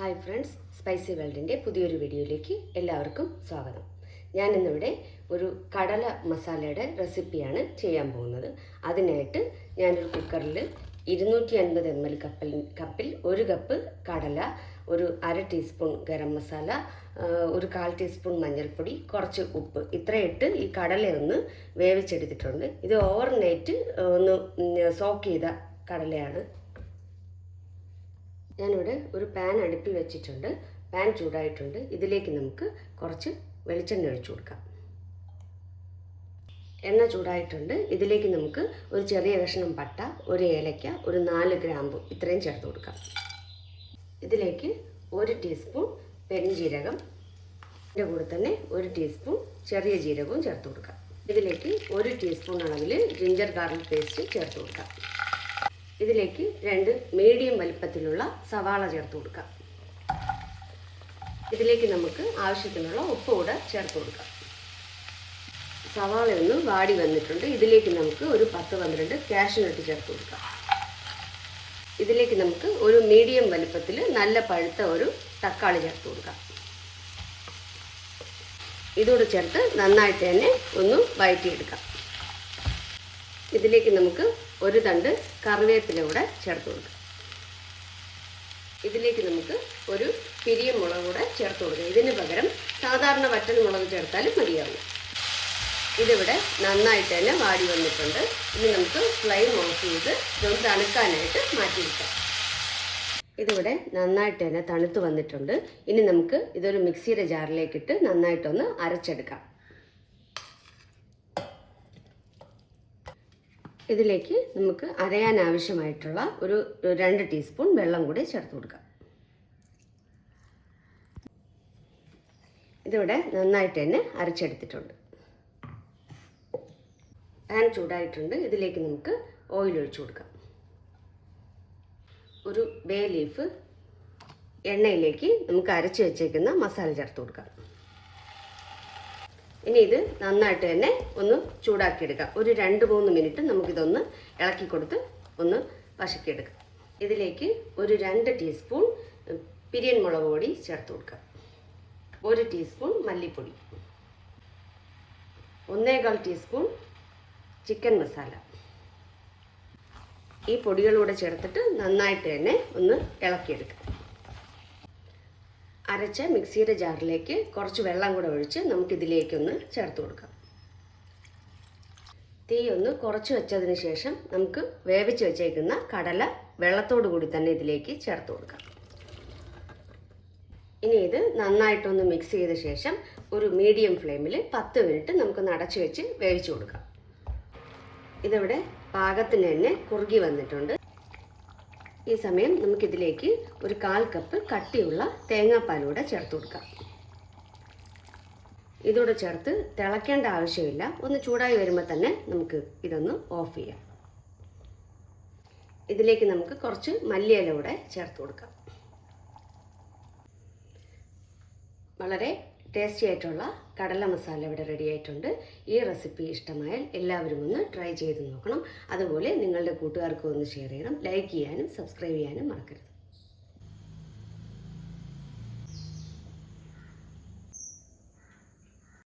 Hi friends, spicy വേൾഡിൻ്റെ പുതിയൊരു വീഡിയോയിലേക്ക് എല്ലാവർക്കും സ്വാഗതം. ഞാനിന്നിവിടെ ഒരു കടല മസാലയുടെ റെസിപ്പിയാണ് ചെയ്യാൻ പോകുന്നത്. അതിനായിട്ട് ഞാനൊരു കുക്കറിൽ 250 ml കപ്പിൽ 1 കപ്പ് കടല, ഒരു 1/2 ടീസ്പൂൺ ഗരം മസാല, ഒരു 1/4 ടീസ്പൂൺ മഞ്ഞൾപ്പൊടി, കുറച്ച് ഉപ്പ്, ഇത്രയിട്ട് ഈ കടലയൊന്ന് വേവിച്ചെടുത്തിട്ടുണ്ട്. ഇത് ഓവർനൈറ്റ് ഒന്ന് സോക്ക് ചെയ്ത കടലയാണ്. ഞാനിവിടെ ഒരു പാൻ അടുപ്പിൽ വെച്ചിട്ടുണ്ട്. പാൻ ചൂടായിട്ടുണ്ട്. ഇതിലേക്ക് നമുക്ക് കുറച്ച് വെളിച്ചെണ്ണ ഒഴിച്ചു കൊടുക്കാം. എണ്ണ ചൂടായിട്ടുണ്ട്. ഇതിലേക്ക് നമുക്ക് ഒരു ചെറിയ കഷ്ണം പട്ട, ഒരു ഏലക്ക, ഒരു 4 ഗ്രാമ്പു ഇത്രയും ചേർത്ത് കൊടുക്കാം. ഇതിലേക്ക് 1 ടീസ്പൂൺ പെരുംജീരകം, ഇതിൻ്റെ കൂടെ തന്നെ 1 ടീസ്പൂൺ ചെറിയ ജീരകവും ചേർത്ത് കൊടുക്കാം. ഇതിലേക്ക് 1 ടീസ്പൂൺ അളവിൽ ജിഞ്ചർ ഗാർലിക് പേസ്റ്റ് ചേർത്ത് കൊടുക്കാം. ഇതിലേക്ക് 2 മീഡിയം വലിപ്പത്തിലുള്ള സവാള ചേർത്ത് കൊടുക്കാം. ഇതിലേക്ക് നമുക്ക് ആവശ്യത്തിനുള്ള ഉപ്പ് കൂടെ ചേർത്ത് കൊടുക്കാം. സവാള ഒന്ന് വാടി വന്നിട്ടുണ്ട്. ഇതിലേക്ക് നമുക്ക് ഒരു 10-12 കാഷ്യൂനട്ട് ചേർത്ത് കൊടുക്കാം. ഇതിലേക്ക് നമുക്ക് ഒരു മീഡിയം വലിപ്പത്തിൽ നല്ല പഴുത്ത ഒരു തക്കാളി ചേർത്ത് കൊടുക്കാം. ഇതോടെ ചേർത്ത് നന്നായിട്ട് തന്നെ ഒന്ന് വഴറ്റിയെടുക്കാം. ഇതിലേക്ക് നമുക്ക് ഒരു തണ്ട് കറിവേപ്പില കൂടെ ചേർത്ത് കൊടുക്കാം. ഇതിലേക്ക് നമുക്ക് ഒരു പിരിയ മുളക് കൂടെ ചേർത്ത് കൊടുക്കാം. ഇതിന് പകരം സാധാരണ വറ്റൽ മുളക് ചേർത്താലും മതിയാവും. ഇതിവിടെ നന്നായിട്ട് തന്നെ വാടി വന്നിട്ടുണ്ട്. ഇനി നമുക്ക് ഫ്ലെയിം ഓഫ് ചെയ്ത് ഇതൊന്ന് തണുക്കാനായിട്ട് മാറ്റി വയ്ക്കാം. ഇതിവിടെ നന്നായിട്ട് തന്നെ തണുത്ത് വന്നിട്ടുണ്ട്. ഇനി നമുക്ക് ഇതൊരു മിക്സിയുടെ ജാറിലേക്കിട്ട് നന്നായിട്ടൊന്ന് അരച്ചെടുക്കാം. ഇതിലേക്ക് നമുക്ക് അരയാൻ ആവശ്യമായിട്ടുള്ള ഒരു 2 ടീസ്പൂൺ വെള്ളം കൂടി ചേർത്ത് കൊടുക്കാം. ഇതിവിടെ നന്നായിട്ട് തന്നെ അരച്ചെടുത്തിട്ടുണ്ട്. പാൻ ചൂടായിട്ടുണ്ട്. ഇതിലേക്ക് നമുക്ക് ഓയിൽ ഒഴിച്ചു കൊടുക്കാം. ഒരു ബേ ലീഫ് എണ്ണയിലേക്ക് നമുക്ക് അരച്ച് വെച്ചേക്കുന്ന മസാല ചേർത്ത് കൊടുക്കാം. ഇനി ഇത് നന്നായിട്ട് തന്നെ ഒന്ന് ചൂടാക്കിയെടുക്കാം. ഒരു 2-3 മിനിറ്റ് നമുക്കിതൊന്ന് ഇളക്കി കൊടുത്ത് ഒന്ന് വശക്കിയെടുക്കാം. ഇതിലേക്ക് ഒരു 2 ടീസ്പൂൺ പിരിയൻ മുളക് പൊടി ചേർത്ത് കൊടുക്കാം. 1 ടീസ്പൂൺ മല്ലിപ്പൊടി, 1/4 ടീസ്പൂൺ ചിക്കൻ മസാല. ഈ പൊടികളൂടെ ചേർത്തിട്ട് നന്നായിട്ട് തന്നെ ഒന്ന് ഇളക്കിയെടുക്കാം. അരച്ച മിക്സിയുടെ ജാറിലേക്ക് കുറച്ച് വെള്ളം കൂടെ ഒഴിച്ച് നമുക്കിതിലേക്കൊന്ന് ചേർത്ത് കൊടുക്കാം. തീ ഒന്ന് കുറച്ച് വെച്ചതിന് ശേഷം നമുക്ക് വേവിച്ച് വെച്ചേക്കുന്ന കടല വെള്ളത്തോടു കൂടി തന്നെ ഇതിലേക്ക് ചേർത്ത് കൊടുക്കാം. ഇനി ഇത് നന്നായിട്ടൊന്ന് മിക്സ് ചെയ്ത ശേഷം ഒരു മീഡിയം ഫ്ലെയിമിൽ 10 മിനിറ്റ് നമുക്ക് അടച്ചു വെച്ച് വേവിച്ചു കൊടുക്കാം. ഇതിവിടെ പാകത്തിന് തന്നെ കുറുകി വന്നിട്ടുണ്ട്. ഈ സമയം നമുക്കിതിലേക്ക് ഒരു 1/4 കപ്പ് കട്ടിയുള്ള തേങ്ങാപ്പാലൂടെ ചേർത്ത് കൊടുക്കാം. ഇതോടെ ചേർത്ത് തിളയ്ക്കേണ്ട ആവശ്യമില്ല. ഒന്ന് ചൂടായി വരുമ്പോൾ തന്നെ നമുക്ക് ഇതൊന്ന് ഓഫ് ചെയ്യാം. ഇതിലേക്ക് നമുക്ക് കുറച്ച് മല്ലിയില കൂടെ ചേർത്ത് കൊടുക്കാം. വളരെ ടേസ്റ്റി ആയിട്ടുള്ള കടല മസാല ഇവിടെ റെഡി ആയിട്ടുണ്ട്. ഈ റെസിപ്പി ഇഷ്ടമായാൽ എല്ലാവരും ഒന്ന് ട്രൈ ചെയ്ത് നോക്കണം. അതുപോലെ നിങ്ങളുടെ കൂട്ടുകാർക്കും ഒന്ന് ഷെയർ ചെയ്യണം. ലൈക്ക് ചെയ്യാനും സബ്സ്ക്രൈബ് ചെയ്യാനും മറക്കരുത്.